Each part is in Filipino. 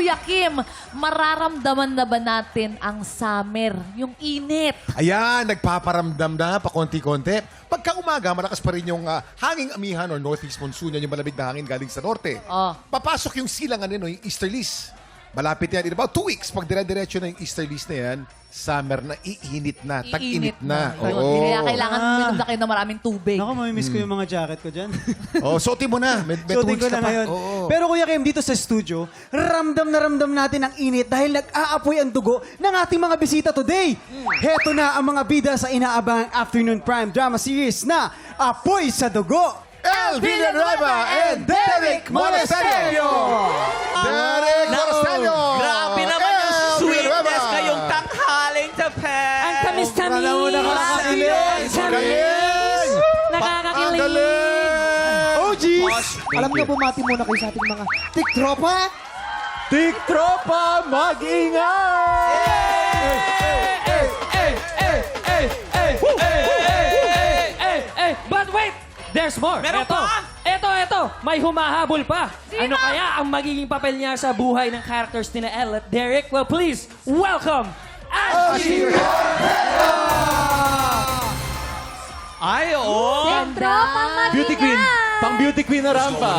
Kuya Kim, mararamdaman na ba natin ang summer, yung init? Ayan, nagpaparamdam na pa konti-konti. Pagka umaga, malakas pa rin yung hanging amihan or northeast monsoon, yan yung malamig na hangin galing sa norte. Oh. Papasok yung silangan nino, yung easterlies. Malapit yan. In about 2 weeks, pag dire-diretso na yung easterlies na yan, summer na, iinit na, tag-init na. Oo. Kaya kailangan minom na kayo ng maraming tubig. Ako, mamimiss ko yung mga jacket ko dyan. Oh, suotin mo na. May 2 Suotin weeks ko na na pa. ngayon. Oo. Pero Kuya Kim, dito sa studio, ramdam na ramdam natin ang init dahil nag-aapoy ang dugo ng ating mga bisita today. Heto na ang mga bida sa inaabang afternoon prime drama series na Apoy sa Dugo. El Villanueva and Derek Monasterio! Derek Monasterio! Grabe naman yung El sweetness Villanueva! ngayong tanghaling Japan. Ang tamis-tamis. Alam mo, nakakakilig. Galing! Ang Nakakakilig. galing! Oh, jeez! Alam niyo, bumati muna kayo sa ating mga tiktropa. Tiktropa, mag-ingat! But wait! There's more. Meron Eto. pa? Ito. May humahabol pa. Ano kaya ang magiging papel niya sa buhay ng characters ni Elle at Derek? Well, please, welcome Ashley! Ay, oo. Beauty queen. Pang beauty queen na rampa.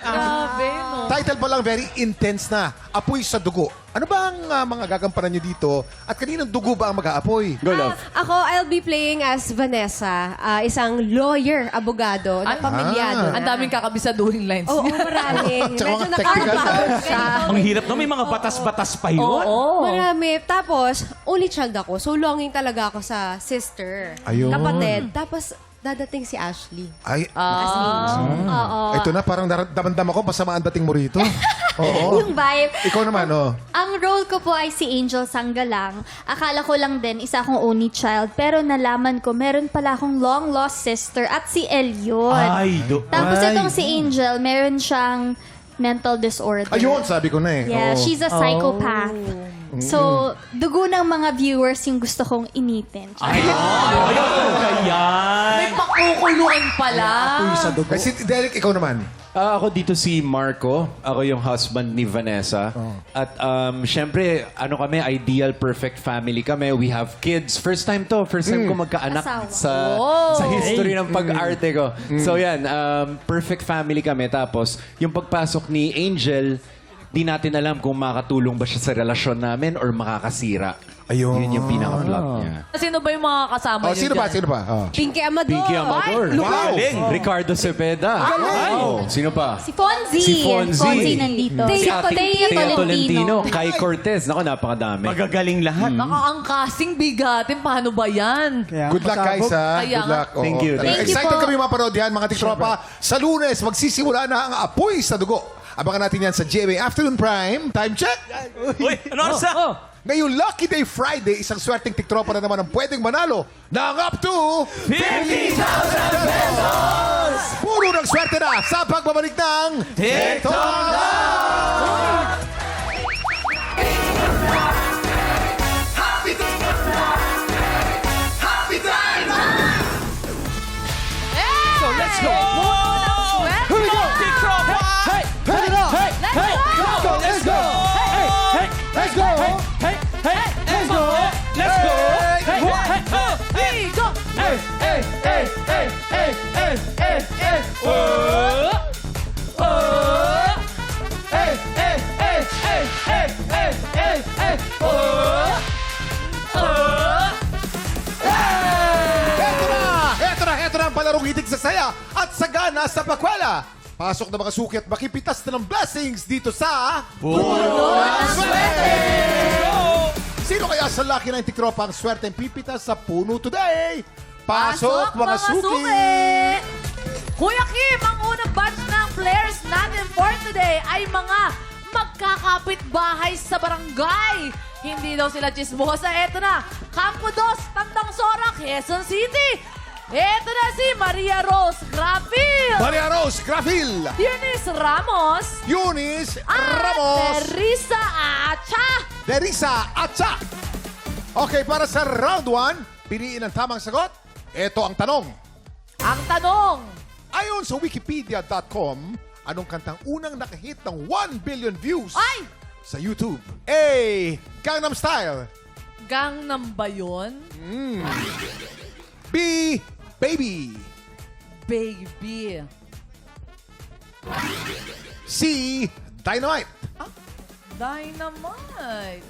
Grabe, no? Title pa lang, very intense na. Apoy sa dugo. Ano ba ang mga gagampanan nyo dito? At kaninang dugo ba ang mag-aapoy? Ako, I'll be playing as Vanessa, isang lawyer, abogado, na pamilyado. Ang daming kakabisaduhin lines. Oo, marami. Tsaka Medyo mga technical nakakapagod siya. Ang hirap na may mga batas-batas pa yun. Oo. Marami. Tapos, only child ako. So, longing talaga ako sa sister. Ayun. Kapatid. Tapos, dadating si Ashley. Ay, As angel. Oo. ito na, parang damandam ako, masama ang dating mo rito. Oo. Yung vibe. Ikaw naman, oh. Ang role ko po ay si Angel Sanggalang. Akala ko lang din isa akong only child. Pero nalaman ko, meron pala akong long-lost sister at si Elle yun. Tapos itong si Angel, meron siyang mental disorder. Ayun, sabi ko na eh. Yeah, Oo. she's a psychopath. So, dugo ng mga viewers yung gusto kong initin. May pakukuluan pala. Eh, si Derek, ikaw naman. Ako dito si Marco. Ako yung husband ni Vanessa. At syempre, ano kami, ideal, perfect family kami. We have kids. First time to. First time ko magkaanak Asawa. sa history ng pag-arte ko. So yan, perfect family kami. Tapos, yung pagpasok ni Angel, di natin alam kung makakatulong ba siya sa relasyon namin or makakasira. Ayun. Yun yung pinaka-plot niya. Sino ba yung mga kasama Oh, nyo sino ba? dyan? Sino ba? Oh. Pinky Amador. Pinky Amador. Wow! Ricardo Cepeda. Oh, sino pa? Si Fonzie. Si Fonzie. nandito. Si Ate Thea Thea Tolentino. Kai Cortez. Naku, napakadami. Magagaling lahat. Baka ang casting bigatin, paano ba yan? Good luck, guys, ha? Kaya Good luck. Oo. Thank you. Thank you Excited po. kami mapanood yan, mga tiktropa. Sa Lunes, magsisimula na ang Apoy sa Dugo. Abangan natin yan sa GMA Afternoon Prime. Time check! Uy, ano oras na? Ngayong Lucky Day Friday, isang swerteng tiktropa na naman ang pwedeng manalo ng up to 50,000 pesos! Puro ng swerte na sa pagbabalik ng TikTok! So, let's go! Here we go! Tiktropa! Put it up! Let's go! Let's go! Let's go! Let's go! Let's go! Hey, go! Heto na ang palarong hitig sa saya at sagana sa pakwela. Pasok na mga suki at makipitas na ng blessings dito sa Puno ng Swerte! Sino kaya sa Lucky 90 Tropa ang swerte pipitas sa Puno today? Pasok, mga suki! Kuya Kim, ang unang batch ng players natin for today ay mga magkakapit-bahay sa barangay. Hindi daw sila chismosa. Eto na, Campo 2, Tandang Sora, Quezon City. Eto na si Maria Rose Grafil. Maria Rose Grafil, Eunice Ramos. Eunice At Ramos, Teresa Acha. Derisa Atsa. Okay, para sa round 1, piliin ang tamang sagot. Ito ang tanong. Ang tanong, Ayon sa wikipedia.com, anong kantang unang nakahit ng 1 billion views Ay! sa YouTube? A. Gangnam Style. Gangnam ba yun? B. Baby. Baby. C. Dynamite. Dynamite.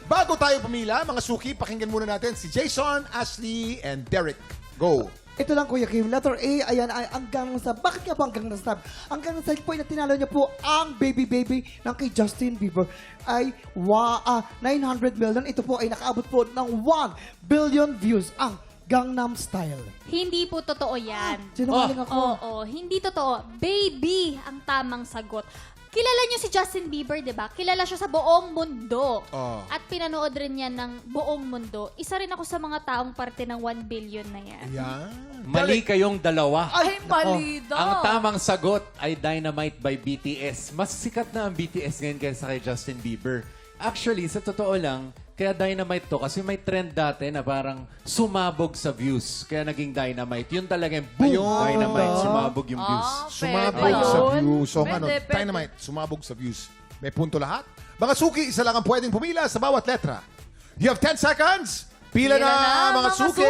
Bago tayo pumila, mga suki, pakinggan muna natin si Jason, Ashley, and Derek. Go! Ito lang, Kuya Kim. Letter A, ayan, ay ang Gangnam Style. Bakit nga ba ang Gangnam Style? Ang Gangnam Style po ay natinalo niya po ang Baby Baby ng kay Justin Bieber ay 900 million. Ito po ay nakaabot po ng 1 billion views ang Gangnam Style. Hindi po totoo yan. Sinungaling ako. Oo, hindi totoo. Baby ang tamang sagot. Kilala niyo si Justin Bieber, di ba? Kilala siya sa buong mundo. Oh. At pinanood rin niya ng buong mundo. Isa rin ako sa mga taong parte ng 1 billion na yan. Yan. Mali kayong dalawa. Ay, mali daw. Ang tamang sagot ay Dynamite by BTS. Mas sikat na ang BTS ngayon kaysa kay Justin Bieber. Actually, sa totoo lang, kaya Dynamite to kasi may trend dati na parang sumabog sa views. Kaya naging Dynamite. Yun talaga yung boom. Ayun. Dynamite, sumabog yung views. Sumabog pwede sa yun. views. So, Pwede, ano, pwede. Dynamite, sumabog sa views. May punto lahat. Mga suki, isa lang ang pwedeng pumila sa bawat letra. You have 10 seconds. Pila na, mga suki.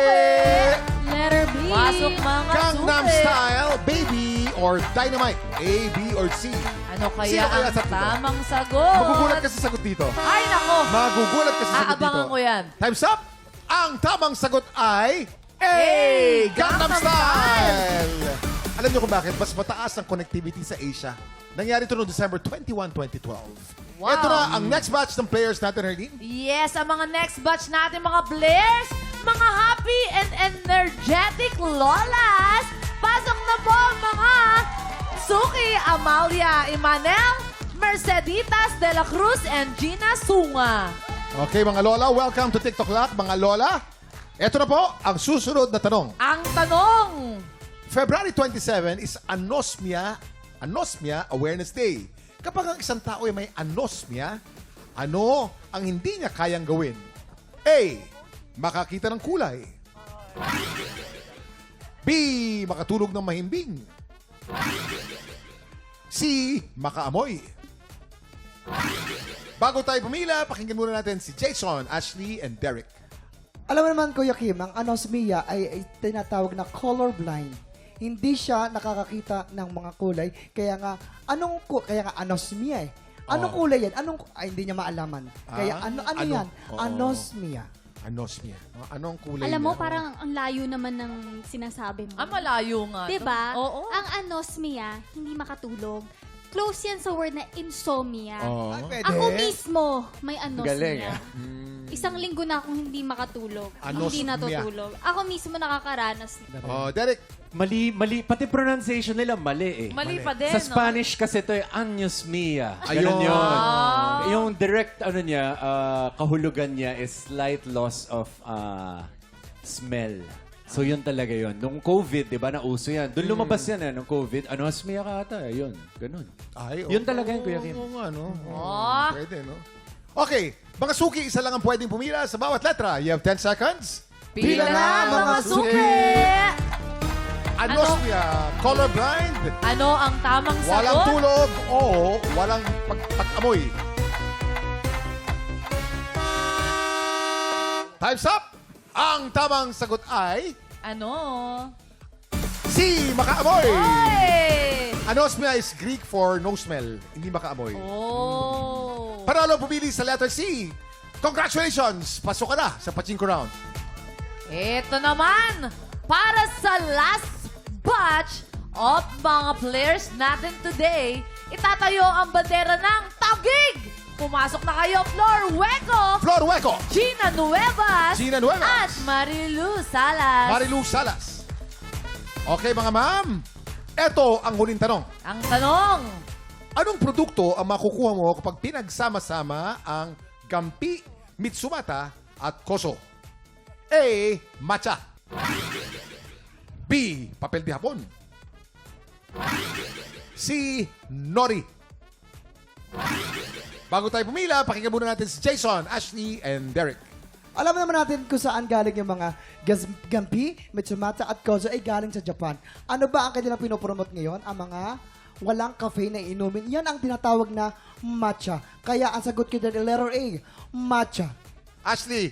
Letter B. Pasok mga Gangnam suki. Style, Baby, or Dynamite. A, B, or C. Ano Sino kaya kaya ang sa dito? tamang sagot? Magugulat ka sa sagot dito. Ay, nako. Magugulat ka sa sagot dito. Aabangan ko yan. Time's up. Ang tamang sagot ay A, Gangnam Gangnam Style. Alam niyo kung bakit? Mas mataas ang connectivity sa Asia. Nangyari ito noong December 21, 2012. Wow. Ito na ang next batch ng players natin, Herlene. Yes, ang mga next batch natin, mga players, mga happy and energetic lolas. Pasok na po mga Suki, Amalia, Imanel, Merceditas de la Cruz, and Gina Sunga. Okay, mga lola, welcome to TikTok Lock. Mga lola, ito na po ang susunod na tanong. Ang tanong, February 27 is Anosmia Awareness Day. Kapag ang isang tao ay may anosmia, ano ang hindi niya kayang gawin? A. Makakita ng kulay. B. Makatulog ng mahimbing. C. Makaamoy. Bago tayo pumila, pakinggan muna natin si Jason, Ashley, and Derek. Alam mo naman, Kuya Kim, ang anosmia ay tinatawag na colorblind. Hindi siya nakakakita ng mga kulay. Kaya nga anosmia eh. Anong kulay yan? Hindi niya maalaman. Kaya ano yan? Oo. Anosmia. Anosmia. Anong kulay Alam mo, niya? parang ang layo naman ng sinasabi mo. malayo nga. to. Diba? Oo. Ang anosmia, hindi makatulog. Close yan sa word na insomnia. Oo. Pwede. Ako mismo, may anosmia. Galing, Isang linggo na akong hindi makatulog. Hindi Anosmia. natutulog. Ako mismo nakakaranas. Oh, Derek. Mali. Pati pronunciation nila mali eh. Mali pa din, Sa no? Spanish kasi ito anosmia. Ayun. Ganun yun. Yung direct kahulugan niya is slight loss of smell. So yun talaga yun. Nung COVID, di ba, nauso yan. Doon lumabas yan nung COVID. Anosmia ka ata. Yun. Ganun. Ay, Yun talaga yun, Kuya Kim. Oo nga, no? Oh. Pwede, no? Okay, mga suki, isa lang ang pwedeng pumila sa bawat letra. You have 10 seconds. Pila na, mga suki. Anosmia, colorblind, Ano ang tamang walang sagot? tulog, o walang pag-amoy. Time's up! Ang tamang sagot ay Ano? C, makaamoy. Oy! Anosmia is Greek for no smell, hindi makaamoy. Oh. Panalo pumili sa letter C. Congratulations! Pasok ka na sa Pachinko Round. Ito naman, para sa last batch of mga players natin today, itatayo ang bandera ng Taguig! Pumasok na kayo, Flor Hueco, Flor Hueco, Gina Nuevas, Gina Nuevas. at Marilu Salas. Marilu Salas. Okay mga ma'am, eto ang huling tanong. Ang tanong, Anong produkto ang makukuha mo kapag pinagsama-sama ang Gampi, Mitsumata at Koso? A. Matcha. B. Papel de hapon. C. Nori. Bago tayo pumila, pakinggan muna natin si Jason, Ashley, and Derek. Alam naman natin kung saan galing yung mga Gampi, Mitsumata at Kozo ay galing sa Japan. Ano ba ang kanilang pinopromote ngayon? Ang mga walang caffeine na inumin. Yan ang tinatawag na matcha. Kaya ang sagot ko dyan, letter A, matcha. Ashley,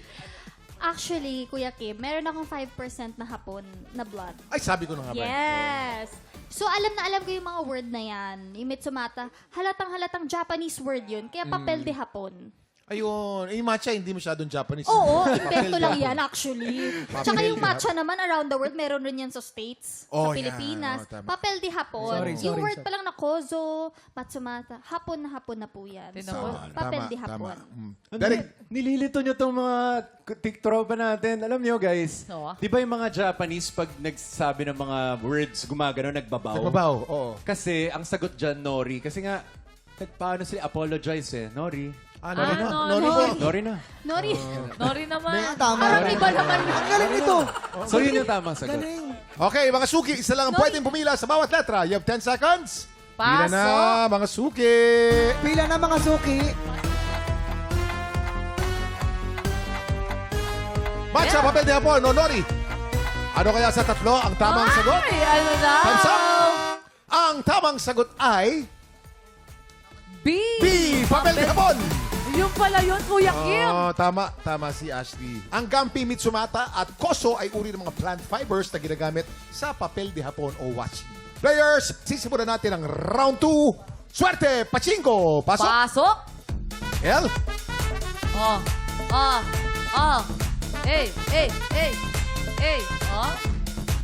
Actually, Kuya Kim, meron akong 5% na hapon na blood. ay sabi ko na nga ba. Yes! So, alam na alam ko yung mga word na yan. Yung Mitsumata, halatang Japanese word yun. Kaya papel de hapon. Ayun, yung matcha hindi masyadong Japanese. Oo, Papel invento de lang hapon. yan actually. Papel Tsaka de yung matcha naman around the world, meron rin yan sa States, Oh, sa yan. Pilipinas. Oh, tama. Papel de hapon. Yung word pa lang na kozo, matsumata, hapon na po yan. So, papel de hapon. Derek, Nililito nyo itong mga tiktropa natin. Alam nyo, guys, No, ah. di ba yung mga Japanese, pag nagsasabi ng mga words, gumagano, nagbabaw? nagbabaw. Oo. Kasi, ang sagot dyan, Nori. Kasi nga, paano sila apologize eh. Nori. Nori na. no, Nori no. po. Nori na. Nori, Nori naman. Tama. Parang iba naman. Ang galing nito. So, yun yung tamang sagot. Galing. Okay, mga suki, isa lang ang pwedeng pumila sa bawat letra. You have 10 seconds. Pila na, Pasok. mga suki. Pila na mga suki. Matcha, papel de hapon, no, Nori. Ano kaya sa tatlo ang tamang sagot? Ay, ano na? Time's up. Ang tamang sagot ay B. B, papel de hapon. Yung pala yun, Kuya Kim. Oh, tama si Ashley. Ang Gampi, Mitsumata at Koso ay uri ng mga plant fibers na ginagamit sa papel de hapon o washi. Players, sisimulan natin ang round 2. Swerte, pachinko. Pasok. Pasok. L. Oh. Hey. Oh.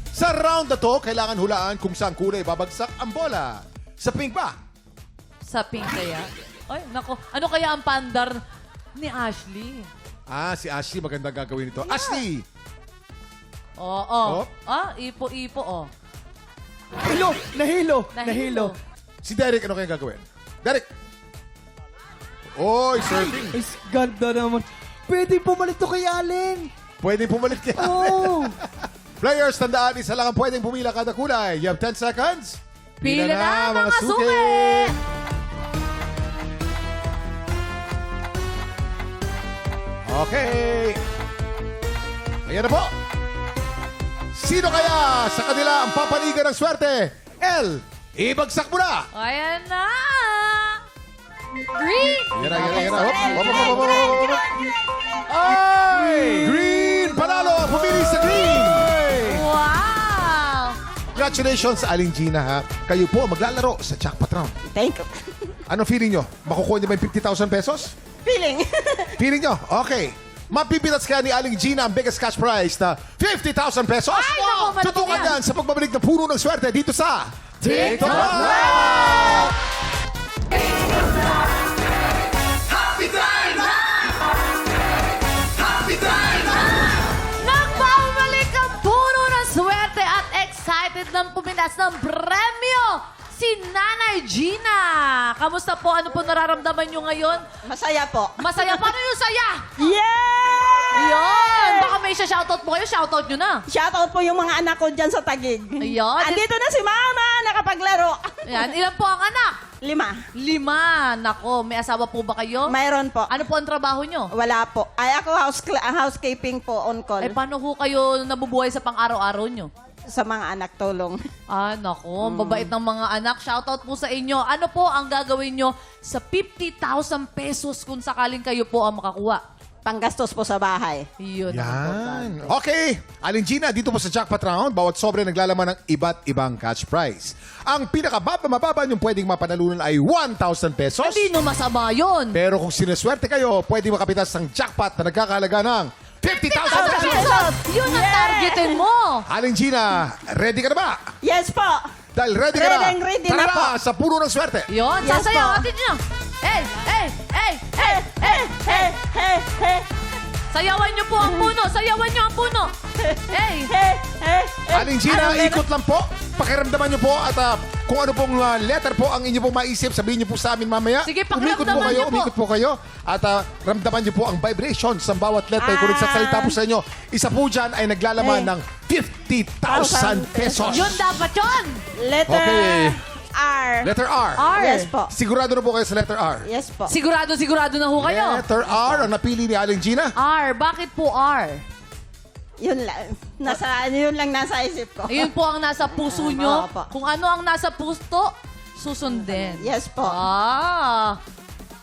Sa round na to, kailangan hulaan kung saan kulay babagsak ang bola. Sa pink ba? Sa pink kaya? Ay, nako. Ano kaya ang pandar ni Ashley? Si Ashley, magandang gagawin ito. Ashley! Oo. Oh. Ipo-ipo, oh. Nahilo. Si Derek, ano kaya gagawin? Derek! Oy, surfing. Ay, ganda naman. Pwede pumalit to kay Allen. Pwede pumalit kaya. Oh. Players, tandaan, isa lang ang pwedeng pumila kada kulay. You have 10 seconds. Pila na, mga suki! Okay. Ayan na po. Sino kaya sa kanila ang papaligan ng swerte? L, ibagsak mo na. Ayan na! Green! Yan na. Hop. Ay! Green! Panalo! Pumili sa green! Wow! Congratulations, Aling Gina, ha? Kayo po maglalaro sa jackpot round. Thank you. Anong feeling nyo? Makukuha niyo ba yung 50,000 pesos? Feeling. Feeling nyo? Okay. Mapipitas kaya ni Aling Gina ang biggest cash prize na 50,000 pesos? Ay, naku, malaki Tutukan yan. yan sa pagbabalik ng puno ng swerte dito sa TikTok Live! Nagbabalik ang puno ng swerte at excited ng puminas ng premyo! Si Nanay Gina! Kamusta po? Ano po nararamdaman nyo ngayon? Masaya po. Masaya. Paano yung saya? Yay! Yun! Baka may shoutout po kayo. Shoutout nyo na. Shoutout po yung mga anak ko dyan sa Taguig. Ayun. Andito na si Mama, nakapaglaro. Ayan. Ilan po ang anak? 5. 5. Nako, may asawa po ba kayo? Mayroon po. Ano po ang trabaho nyo? Wala po. Ay, ako housekeeping po on call. Eh, paano ho kayo nabubuhay sa pang-araw-araw nyo? Sa mga anak tulong. Ah, nako. Babait ng mga anak. Shoutout po sa inyo. Ano po ang gagawin nyo sa 50,000 pesos kung sakaling kayo po ang makakuha? Panggastos po sa bahay. Yun. ang importante. Yan. Okay. Aling Gina, dito po sa jackpot round, bawat sobre naglalaman ng iba't ibang cash prize. Ang pinakababa yung pwedeng mapanalunan ay 1,000 pesos. Hindi no masama yun. Pero kung sineswerte kayo, pwede makapitas ng jackpot na nagkakahalaga ng 50,000 pesos. Pesos! Yun ang targetin mo. Aling Gina, ready ka na ba? Yes po. Dahil ready ka na, Ready tara na po. sa puno ng swerte. Yun, Yes, sasayaw po. natin nyo. Hey! Hey. Sayawan nyo po ang puno. Sayawan nyo ang puno. Hey! Aling Gina, Ano, ikot lang po. Pakiramdaman nyo po at kung ano pong letter po ang inyo pong maisip, sabihin nyo po sa amin mamaya. Sige, pakiramdaman nyo po. Umikot po kayo. At ramdaman nyo po ang vibrations ng bawat letter. Kung nagsasalita po sa inyo, isa po dyan ay naglalaman ng 50,000 pesos. Yun dapat yun. Letter. Okay. R. Letter R. R. Yes po. Sigurado na po kayo sa letter R. Yes po. Sigurado na ho kayo. Letter R ang napili ni Aling Gina. R. Bakit po R? Yun lang. Yun lang nasa isip ko. Ayun po ang nasa puso nyo. Opo. Kung ano ang nasa puso, susundin. Yes po. Ah.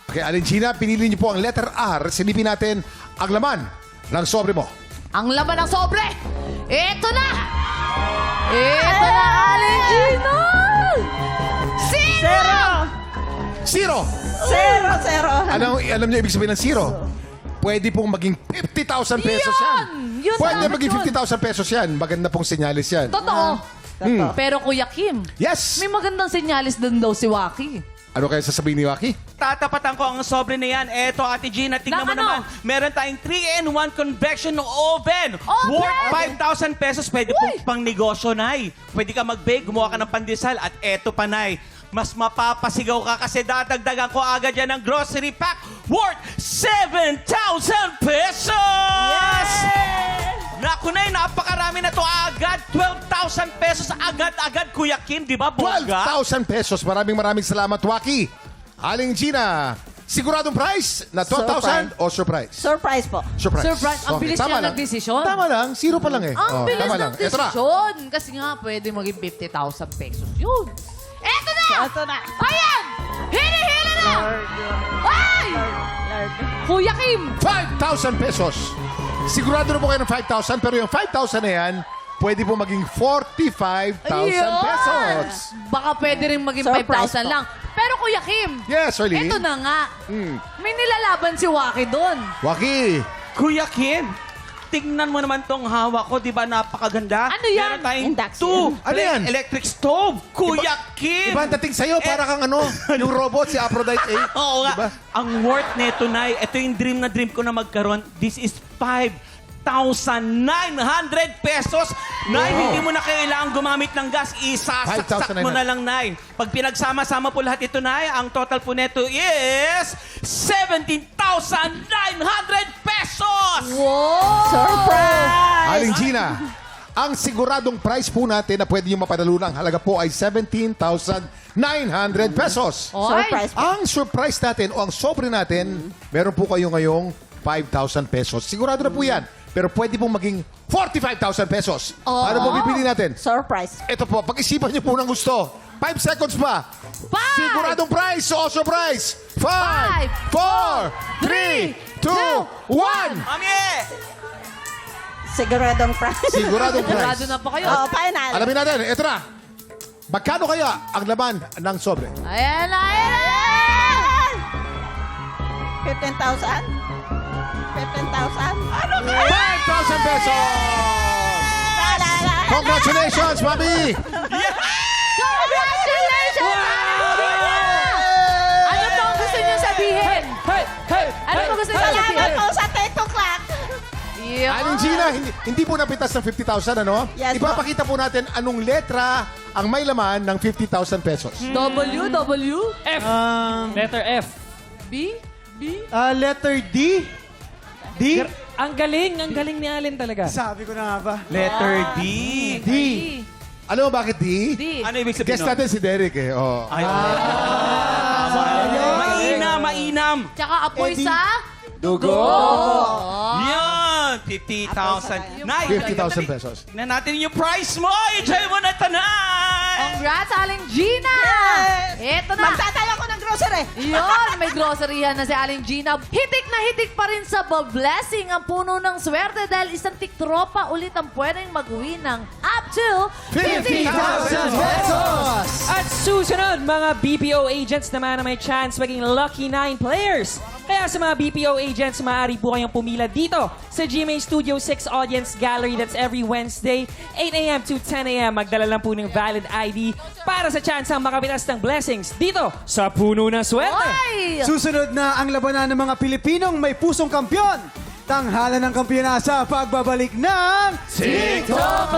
Okay, Aling Gina, pinili niyo po ang letter R. Silipin natin ang laman ng sobre mo. Ang laman ng sobre. Ito na. Ito na, Aling Gina. Zero! Zero. Alam niyo ibig sabihin ng zero? Pwede pong maging 50,000 pesos yan. Yun Pwede dapat maging yun. 50,000 pesos yan. Maganda pong senyalis yan. Totoo. Pero Kuya Kim, Yes! may magandang senyalis din daw si Waki. Ano kaya sasabihin ni Waki? Tatapatan ko ang sobre na yan. Eto, Ate Gina, tignan mo Ng ano? naman. Meron tayong 3-in-1 convection oven. Oven! Worth 5,000 pesos. Pwede pong pang negosyo, Nay. Pwede ka mag-bake, gumawa ka ng pandesal. At eto pa, Nay. Mas mapapasigaw ka kasi dadagdagan ko agad yan ng grocery pack worth 7,000 pesos! Yes! Naku, Nay, napakarami na to agad. 12,000 pesos agad-agad, Kuya Kim. Di ba, bongga? 12,000 pesos. Maraming salamat, Waki. Aling Gina, siguradong price na 12,000 o surprise? Surprise po. Surprise. Surprise. Ang Okay, bilis tama niya lang. nagdesisyon. Tama lang. Zero pa lang eh. Ang bilis tama ng lang. Ito na. desisyon. Kasi nga, pwede maging 50,000 pesos yun. Eto na! Ito na. Ayan! Hili-hili na! Ay! Kuya Kim! 5,000 pesos. Sigurado na po kayo ng 5,000 pero yung 5,000 na yan, pwede po maging 45,000 Ayun! pesos. Baka pwede rin maging Surprise 5,000 po. lang. Pero Kuya Kim, Yes, Arlene. eto na nga. May nilalaban si Waki doon. Waki. Kuya Kim, tingnan mo naman tong hawak ko, di ba napakaganda? Ano yan? Meron tayong Induction. Ano yan? electric stove. Kuya Kim! Iba ang dating sa'yo, para kang ano, yung robot, si Aphrodite A. Oo nga. Diba? Ang worth neto, Nay, ito yung dream na dream ko na magkaroon. This is 5,900 pesos. Nay, hindi mo na kailangan gumamit ng gas. Isasaksak mo 5,900. na lang, Nay. Pag pinagsama-sama po lahat ito, Nay, ang total po neto is 17,900 pesos! Wow! Surprise! Aling Gina, ang siguradong price po natin na pwede nyo mapanalunan, halaga po ay 17,900 pesos. Surprise po. Ang surprise natin o ang sobre natin, meron po kayo ngayong 5,000 pesos. Sigurado na po yan. Pero pwede pong maging 45,000 pesos. Ano po bibili natin? Surprise. Ito po, pag-isipan niyo po ng gusto. 5 seconds pa. 5! Siguradong price o surprise. 5, 4, 3, 2, 1. Mami! Siguradong price. Siguradong Sigurado price. na po kayo. Oh, final. Alamin natin, ito na. Magkano kaya ang laman ng sobre? Ayan na, ayan! 15,000? 15,000? Ano ka? 5,000 pesos! Congratulations, Mami! Congratulations! Ano po ang gusto niyo sabihin? Hey! Hey! Ano po gusto niyo Salamat sabihin? po sa 10 o'clock. Aling Gina, hindi po napitas ng 50,000, ano? Yes, Ipapakita po natin anong letra ang may laman ng 50,000 pesos. W, W, F. Letter F. B, B. Letter D. D. Ang galing ni Allen talaga. Sabi ko na nga ba? Letter D. D. Alam mo bakit D? D. Ano ibig sabihin Guess nun? natin si Derek eh. Oh. Ay, mainam. Tsaka apoy Eddie. sa... Dugo! Yan! 50,000. Nay, 50,000 pesos. tignan natin yung price mo. Enjoy mo na tanay! Congrats, Aling Gina! Eto na! Magtatala ko ng grocery. Yun, may groceryhan na si Aling Gina. Hitik na hitik pa rin sa blessing ang puno ng swerte dahil isang tiktropa ulit ang pwedeng mag-uwi ng up to 50,000 pesos! At susunod, mga BPO agents naman na may chance maging lucky 9 players. Kaya sa mga BPO agents, maaari po kayong pumila dito sa GMA Studio 6 Audience Gallery. That's every Wednesday, 8 a.m. to 10 a.m. Magdala lang po ng valid ID para sa chance ang makapitas ng blessings dito sa Puno ng Swerte. Oy! Susunod na ang labanan ng mga Pilipinong may pusong kampyon. Tanghalan ng kampiyonasa pagbabalik ng TikTok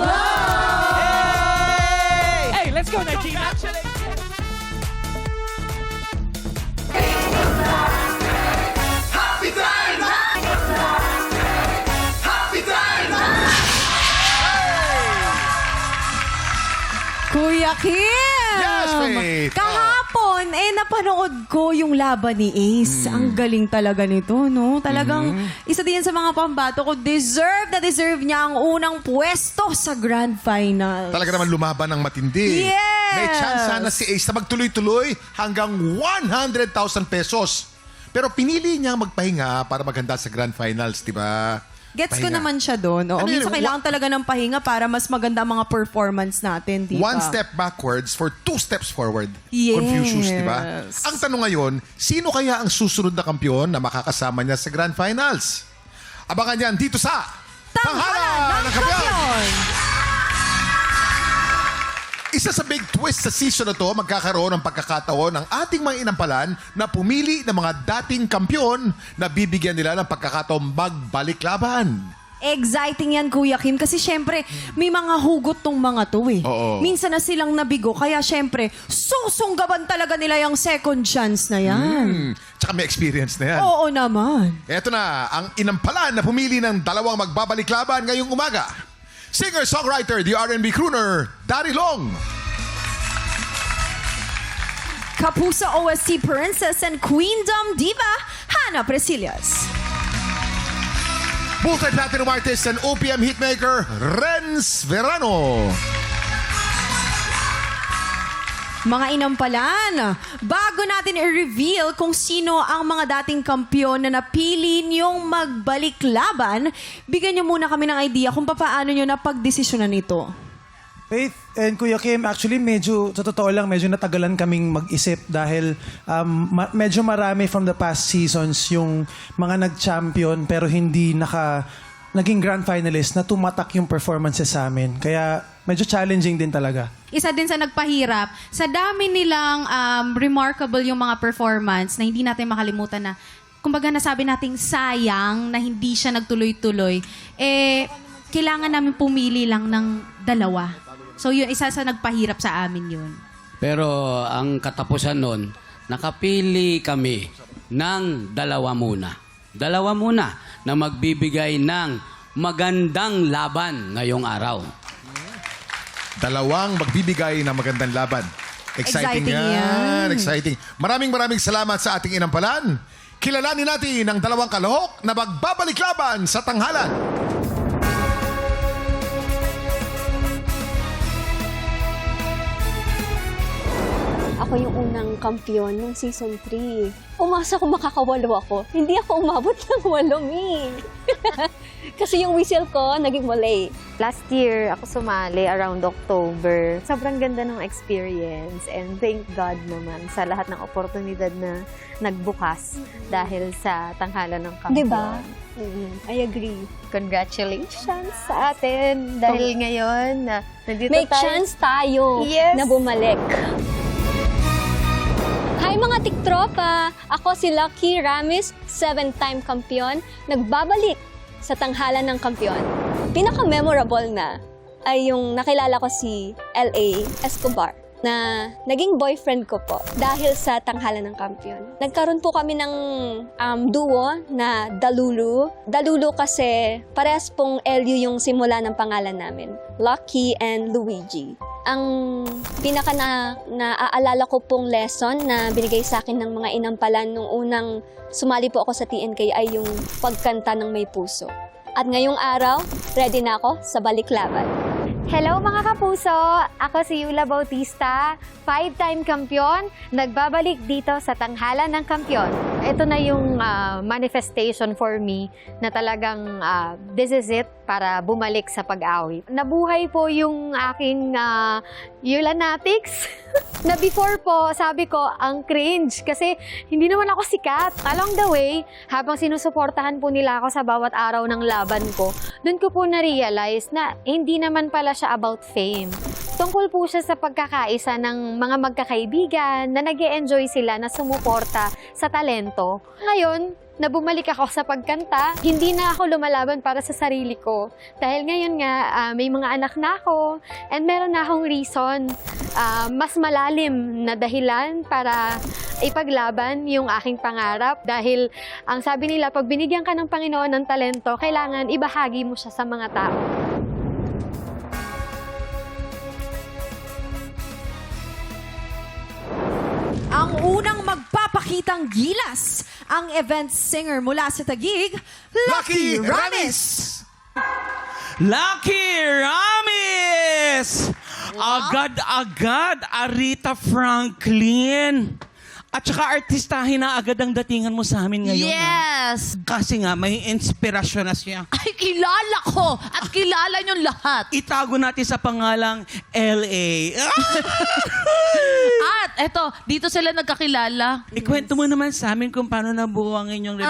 Hey, let's go na, Gina! Kuya Kim! Yes, Faith. Kahapon, napanood ko yung laban ni Ace. Ang galing talaga nito, no? Talagang isa din sa mga pambato ko, deserve niya ang unang pwesto sa Grand Final. Talaga naman lumaban ng matindi. Yes! May chance sana si Ace na magtuloy-tuloy hanggang 100,000 pesos. Pero pinili niya magpahinga para maghanda sa Grand Finals, di ba? Gets ko Pahinga. naman siya doon. Oo, Ano yun? minsan kailangan talaga ng pahinga para mas maganda ang mga performance natin, di ba? One step backwards for 2 steps forward. Yes. Confucius, di ba? Ang tanong ngayon, sino kaya ang susunod na kampiyon na makakasama niya sa Grand Finals? Abangan yan dito sa Tanghalan ng Kampiyon! Isa sa big twist sa season na to, magkakaroon ng pagkakataon ng ating mga inampalan na pumili ng mga dating kampiyon na bibigyan nila ng pagkakataon magbalik laban. Exciting yan, Kuya Kim. Kasi syempre, may mga hugot tong mga to eh. Oo. Minsan na silang nabigo. Kaya syempre, susunggaban talaga nila yung second chance na yan. Tsaka may experience na yan. Oo naman. Eto na, ang inampalan na pumili ng dalawang magbabalik laban ngayong umaga. Singer-songwriter, the R&B crooner, Daddy Long. Kapuso OST Princess and Queendom Diva, Hannah Presillas. Multi-platinum artist and OPM hitmaker, Renz Verano. Mga inampalan, bago natin i-reveal kung sino ang mga dating kampiyon na napili niyong magbalik laban, bigyan niyo muna kami ng idea kung paano niyo napagdesisyonan ito. Faith and Kuya Kim, actually medyo, sa totoo lang, medyo natagalan kaming mag-isip dahil medyo marami from the past seasons yung mga nag-champion pero hindi naging grand finalist na tumatak yung performances sa amin. Kaya medyo challenging din talaga. Isa din sa nagpahirap, sa dami nilang remarkable yung mga performance na hindi natin makalimutan na, kumbaga nasabi nating sayang na hindi siya nagtuloy-tuloy, kailangan namin pumili lang ng dalawa. So yun, isa sa nagpahirap sa amin yun. Pero ang katapusan nun, nakapili kami ng dalawa muna. Dalawa muna na magbibigay ng magandang laban ngayong araw. Dalawang magbibigay ng magandang laban. Exciting yan. Exciting. Maraming salamat sa ating inampalan. Kilalanin natin ang dalawang kalahok na magbabalik laban sa tanghalan. Ako yung unang kampiyon nung season 3. Umasa ko makakawalo ako. Hindi ako umabot ng 8. Kasi yung whistle ko, naging mali. Last year, ako sumali around October. Sobrang ganda ng experience and thank God naman sa lahat ng oportunidad na nagbukas dahil sa tanghalan ng kampiyon. Diba? I agree. Congratulations sa atin dahil ngayon nandito May tayo. chance tayo na bumalik. Hi mga tiktropa! Ako si Lucky Ramis, 7-time kampiyon, nagbabalik sa tanghalan ng kampiyon. Pinaka-memorable na ay yung nakilala ko si L.A. Escobar na naging boyfriend ko po dahil sa tanghalan ng kampiyon. Nagkaroon po kami ng duo na Dalulu. Dalulu kasi parehas pong LU yung simula ng pangalan namin. Lucky and Luigi. Ang pinaka naaalala ko pong lesson na binigay sa akin ng mga inampalan nung unang sumali po ako sa TNK ay yung pagkanta ng may puso. At ngayong araw, ready na ako sa balik laban. Hello mga kapuso! Ako si Yula Bautista, 5-time kampiyon, nagbabalik dito sa tanghalan ng kampiyon. Ito na yung manifestation for me na talagang this is it para bumalik sa pag-awit. Nabuhay po yung aking Yulanatics na before po, sabi ko, ang cringe kasi hindi naman ako sikat. Along the way, habang sinusuportahan po nila ako sa bawat araw ng laban ko, doon ko po na-realize na hindi naman pala siya about fame. Tungkol po siya sa pagkakaisa ng mga magkakaibigan na nag-e-enjoy sila na sumuporta sa talento. Ngayon, na bumalik ako sa pagkanta, hindi na ako lumalaban para sa sarili ko. Dahil ngayon nga, may mga anak na ako and meron na akong reason, mas malalim na dahilan para ipaglaban yung aking pangarap. Dahil ang sabi nila, pag binigyan ka ng Panginoon ng talento, kailangan ibahagi mo siya sa mga tao. unang magpapakitang gilas, ang event singer mula sa Taguig, Lucky Ramis. Lucky Ramis! Agad-agad, Arita Franklin. At saka artistahin na agad ang datingan mo sa amin ngayon. Yes! Kasi nga, may inspirasyon na siya. Ay, kilala ko! At kilala niyong lahat. Itago natin sa pangalang L.A. At eto, dito sila nagkakilala. Ikwento mo naman sa amin kung paano nabuo ang inyong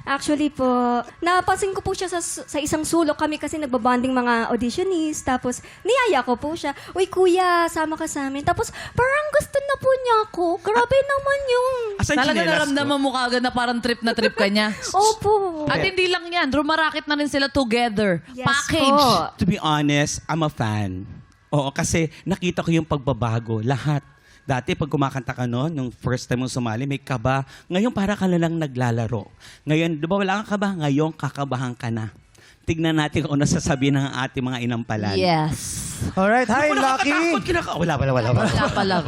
Actually po, napansin ko po siya sa isang sulok kami kasi nagbabanding mga auditionees. Tapos, niyaya ko po siya. Uy, kuya, sama ka sa amin. Tapos, parang gusto na po niya ako. Grabe naman yun. Talaga naramdaman mo kagad na parang trip na trip ka niya. Opo. At hindi lang yan, rumarakit na rin sila together. Yes Package. po. To be honest, I'm a fan. Oo, kasi nakita ko yung pagbabago. Lahat. Dati, pag kumakanta ka noon, nung first time mo sumali, may kaba. Ngayon, para ka na lang naglalaro. Ngayon, di ba wala kang kaba? Ngayon, kakabahan ka na. Tignan natin kung ano sasabihin ng ating mga inampalan. Yes. Alright, hi, Lucky. Wala. Wala pa lang.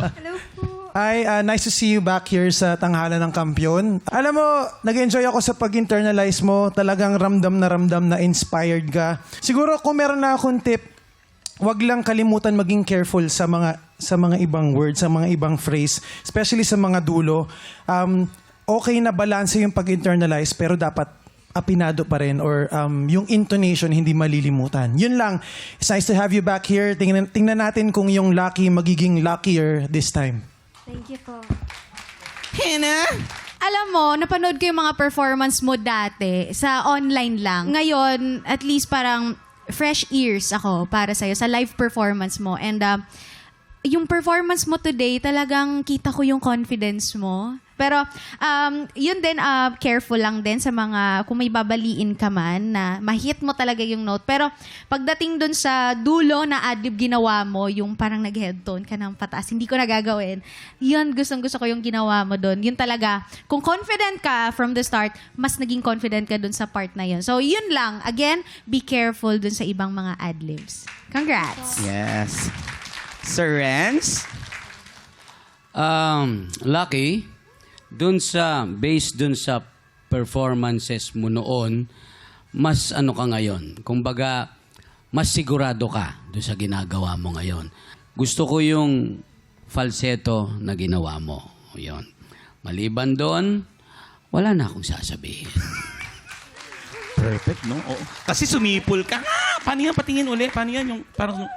Hi, nice to see you back here sa Tanghalan ng Kampiyon. Alam mo, nag-enjoy ako sa pag-internalize mo. Talagang ramdam na inspired ka. Siguro kung meron na akong tip, wag lang kalimutan maging careful sa mga ibang words, sa mga ibang phrase, especially sa mga dulo. Okay na balance yung pag-internalize, pero dapat apinado pa rin or yung intonation hindi malilimutan. Yun lang. It's nice to have you back here. Tingnan natin kung yung Lucky magiging luckier this time. Thank you po. Hina? Alam mo, napanood ko yung mga performance mo dati sa online lang. Ngayon, at least parang fresh ears ako para sa'yo sa live performance mo. And yung performance mo today, talagang kita ko yung confidence mo. Pero yun din, careful lang din sa mga, kung may babaliin ka man, na ma-hit mo talaga yung note. Pero pagdating dun sa dulo na ad-lib ginawa mo, yung parang nag-head tone ka ng pataas, hindi ko nagagawin. Yun, gustong-gusto ko yung ginawa mo dun. Yun talaga, kung confident ka from the start, mas naging confident ka dun sa part na yun. So yun lang, again, be careful dun sa ibang mga ad-libs. Congrats! Yes. Sir Renz? Lucky, based dun sa performances mo noon, mas ano ka ngayon. Kumbaga, mas sigurado ka dun sa ginagawa mo ngayon. Gusto ko yung falsetto na ginawa mo. Yun. Maliban doon, wala na akong sasabihin. Perfect, no? Oo. Kasi sumipol ka. Paano yan? Patingin ulit. Paano yan? Yung parang...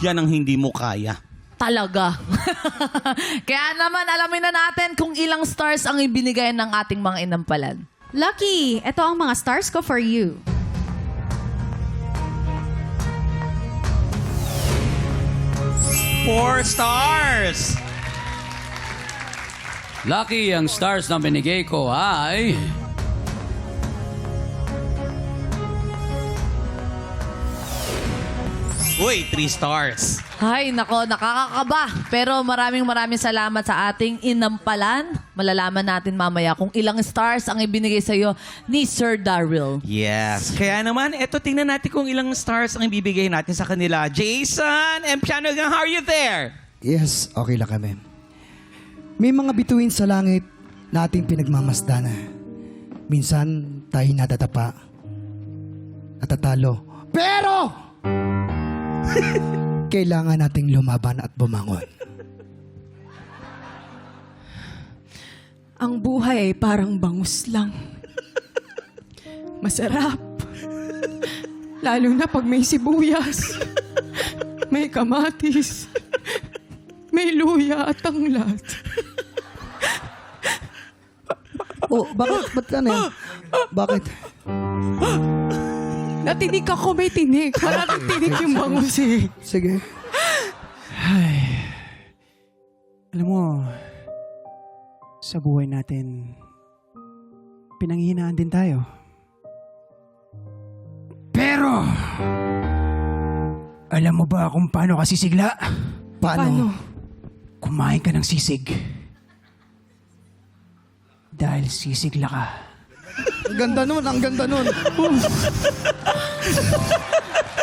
Yan ang hindi mo kaya. Talaga. Kaya naman, alamin na natin kung ilang stars ang ibinigay ng ating mga inampalan. Lucky, ito ang mga stars ko for you. Four stars! Lucky, ang stars na binigay ko ay... Uy, 3 stars. Ay, nako, nakakakaba. Pero maraming salamat sa ating inampalan. Malalaman natin mamaya kung ilang stars ang ibinigay sa'yo ni Sir Daryl. Yes. Kaya naman, eto tingnan natin kung ilang stars ang ibibigay natin sa kanila. Jason and Pianogang, how are you there? Yes, okay lang kami. May mga bituin sa langit na ating pinagmamasdan. Minsan, tayo natatapa, natatalo. Pero, kailangan nating lumaban at bumangon. Ang buhay ay parang bangus lang. Masarap. Lalo na pag may sibuyas, may kamatis, may luya at tanglad. Oh, bakit? Ba't ano yan? Bakit? Natinig ako, may tinig. Maraming tinig yung bangus eh. Sige. Ay. Alam mo, sa buhay natin, pinanghihinaan din tayo. Pero, alam mo ba kung paano ka sisigla? Paano? Kumain ka ng sisig. Dahil sisigla ka. Ang ganda nun, ang ganda nun.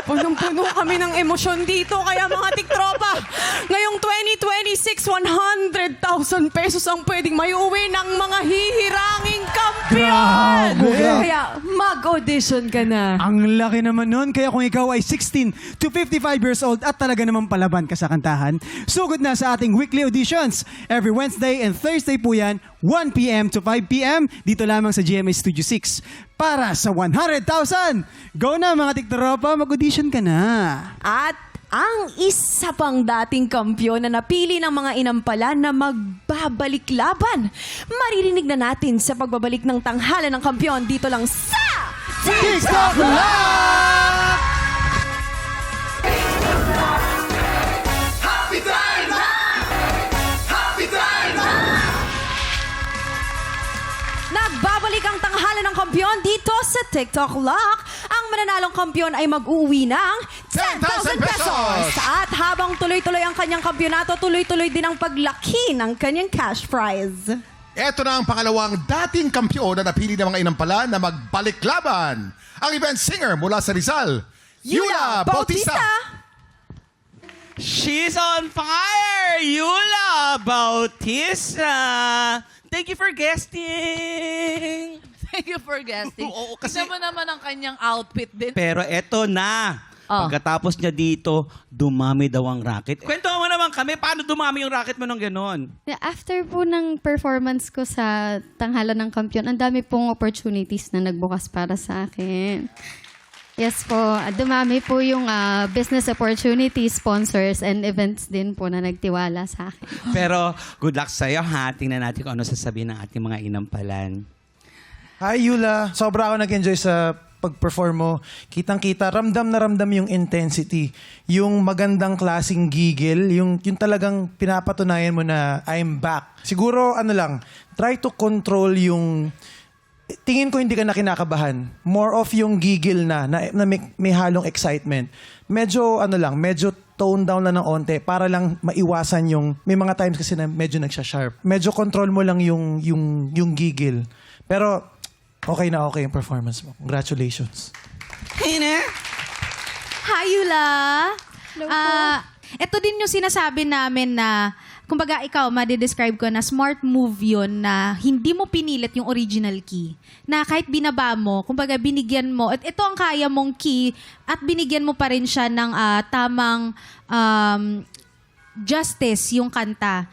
Punong-puno kami ng emosyon dito. Kaya mga tiktropa, ngayong 2026, 100,000 pesos ang pwedeng may uwi ng mga hihiranging kampiyon. Kaya mag-audition ka na. Ang laki naman nun. Kaya kung ikaw ay 16 to 55 years old at talaga naman palaban ka sa kantahan, sugod na sa ating weekly auditions. Every Wednesday and Thursday po yan, 1 p.m. to 5 p.m. dito lamang sa GMA Studio 6. Para sa 100,000! Go na mga tiktropa, mag-audition ka na. At ang isa pang dating kampiyon na napili ng mga inampalan na magbabalik laban. Maririnig na natin sa pagbabalik ng tanghalan ng kampiyon dito lang sa TikTok Live! Happy time! Happy time! Nagbabalik ang tanghalan ng kampiyon dito sa TikTok Lock. Ang mananalong kampiyon ay mag-uwi ng 10,000 pesos. At habang tuloy-tuloy ang kanyang kampyonato, tuloy-tuloy din ang paglaki ng kanyang cash prize. Ito na ang pangalawang dating kampiyon na napili ng mga inampala na magbalik laban. Ang event singer mula sa Rizal, Yula Bautista. She's on fire! Yula Bautista! Thank you for guesting! Thank you for guesting. Oo, kasi- Tignan mo naman ang kanyang outfit din. Pero eto na. Oh. Pagkatapos niya dito, dumami daw ang racket. Kwento mo naman kami, paano dumami yung racket mo nung gano'n? After po ng performance ko sa Tanghalan ng Kampiyon, ang dami pong opportunities na nagbukas para sa akin. Yes po, dumami po yung business opportunities, sponsors, and events din po na nagtiwala sa akin. Pero good luck sa'yo ha. Tingnan natin kung ano sasabihin ng ating mga inampalan. Hi, Yula. Sobra ako nag-enjoy sa pag-perform mo. Kitang-kita, ramdam na ramdam yung intensity. Yung magandang klaseng gigil, yung talagang pinapatunayan mo na I'm back. Siguro, try to control yung... Tingin ko hindi ka na kinakabahan. More of yung gigil na may halong excitement. Medyo, medyo tone down lang ng onte para lang maiwasan yung... May mga times kasi na medyo nagsha-sharp. Medyo control mo lang yung gigil. Pero... okay na okay yung performance mo. Congratulations. Hi, Yula! Ito din yung sinasabi namin na, kumbaga ikaw, madidescribe ko na smart move yun na hindi mo pinilit yung original key. Na kahit binaba mo, kumbaga binigyan mo, at ito ang kaya mong key, at binigyan mo pa rin siya ng tamang justice yung kanta.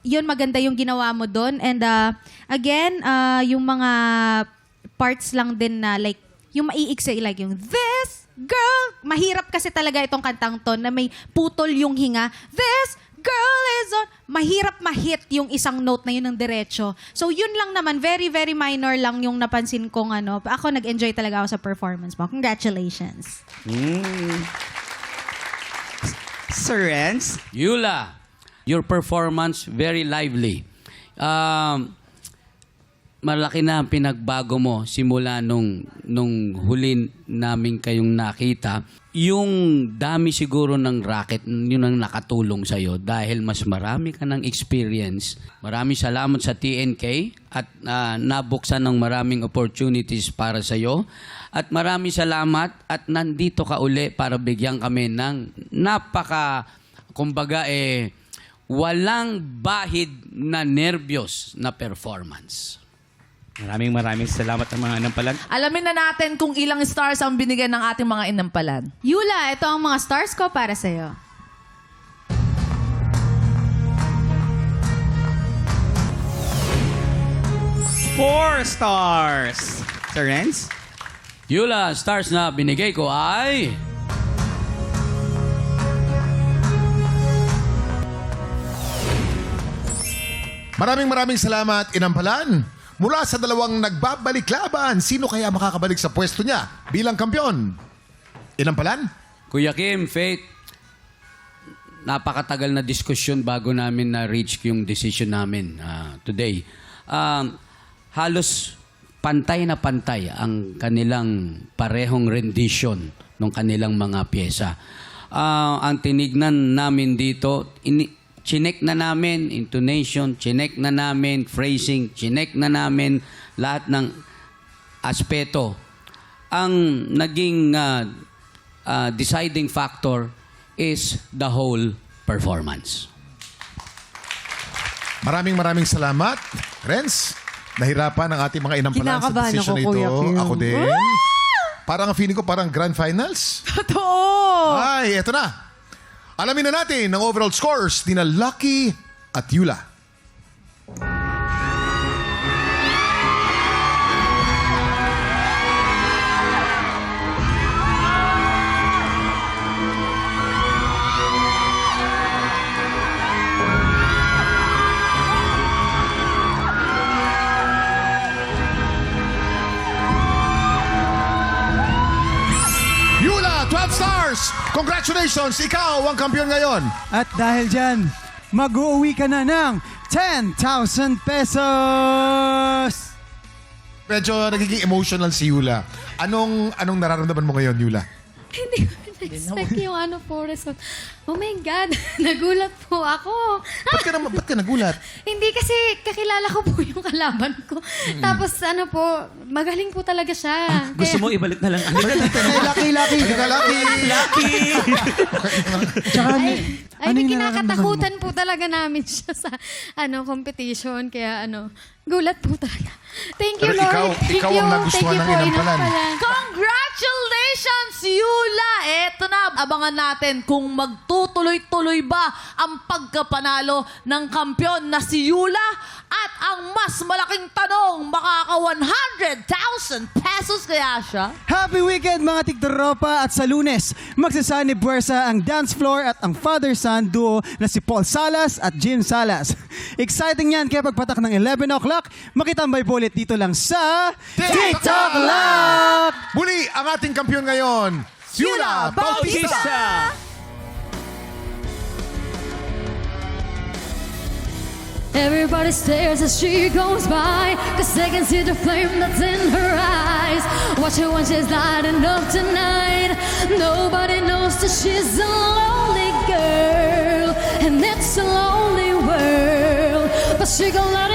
Yun, maganda yung ginawa mo doon. And again, yung mga parts lang din na like, yung maiiksi, like yung this girl, mahirap kasi talaga itong kantang to na may putol yung hinga. This girl is on, mahirap ma-hit yung isang note na yun ng diretso. So yun lang naman, very, very minor lang yung napansin kong Ako, nag-enjoy talaga ako sa performance mo. Congratulations. Sir Renz? Yula, your performance very lively. Malaki na ang pinagbago mo simula nung huli namin kayong nakita. Yung dami siguro ng racket, yun ang nakatulong sa'yo dahil mas marami ka ng experience. Maraming salamat sa TNK at nabuksan ng maraming opportunities para sa'yo. At maraming salamat at nandito ka uli para bigyan kami ng walang bahid na nervyos na performance. Maraming salamat ang mga inampalan. Alamin na natin kung ilang stars ang binigyan ng ating mga inampalan. Yula, ito ang mga stars ko para sa'yo. 4 stars. Sir Renz? Yula, stars na binigay ko ay... Maraming salamat, inampalan. Mula sa dalawang nagbabalik laban, sino kaya makakabalik sa pwesto niya bilang kampiyon? Inampalan? Kuya Kim, Faith, napakatagal na diskusyon bago namin na-reach yung decision namin today. Halos pantay na pantay ang kanilang parehong rendition ng kanilang mga pyesa. Ang tinignan namin dito, chinek na namin intonation, chinek na namin phrasing, chinek na namin lahat ng aspeto. Ang naging deciding factor is the whole performance. Maraming salamat, Renz. Nahirapan ang ating mga inampalan sa Kinakabahan decision ako, na ito. Kuya Kim. Ako din. Parang ang feeling ko parang grand finals. Totoo! Ay, eto na. Alamin na natin ang overall scores ni na Lucky at Yula. Yula, 12 stars! Congratulations! Ikaw ang kampiyon ngayon. At dahil dyan, mag-uuwi ka na ng 10,000 pesos! Medyo nagiging emotional si Yula. Anong nararamdaman mo ngayon, Yula? Hindi ko na-expect yung result. Oh my God, nagulat po ako. Ba't ka nagulat? Hindi kasi kakilala ko po yung kalaban ko. Tapos magaling po talaga siya. Gusto mo ibalik na lang. Lucky! Lucky! Tsaka, Ay, kinakatakutan po talaga namin siya sa competition. Kaya gulat po talaga. Thank you, Pero Lord. ikaw ang nagustuhan ng inampalan. Congratulations, Yula! Eto na, abangan natin kung magtutuloy-tuloy ba ang pagkapanalo ng kampiyon na si Yula at ang mas malaking tanong, makaka 100,000 pesos kaya siya? Happy weekend mga tiktropa at sa Lunes, magsasani buwersa ang dance floor at ang father-son duo na si Paul Salas at Jim Salas. Exciting yan kaya pagpatak ng 11 o'clock, makitambay po ulit dito lang sa TikTok Lock! Muli, ang ating kampiyon ngayon, Yula Bautista! Everybody stares as she goes by, 'cause they can see the flame that's in her eyes. Watch her when she's lighting up tonight. Nobody knows that she's a lonely girl, and it's a lonely world, but she gon' let it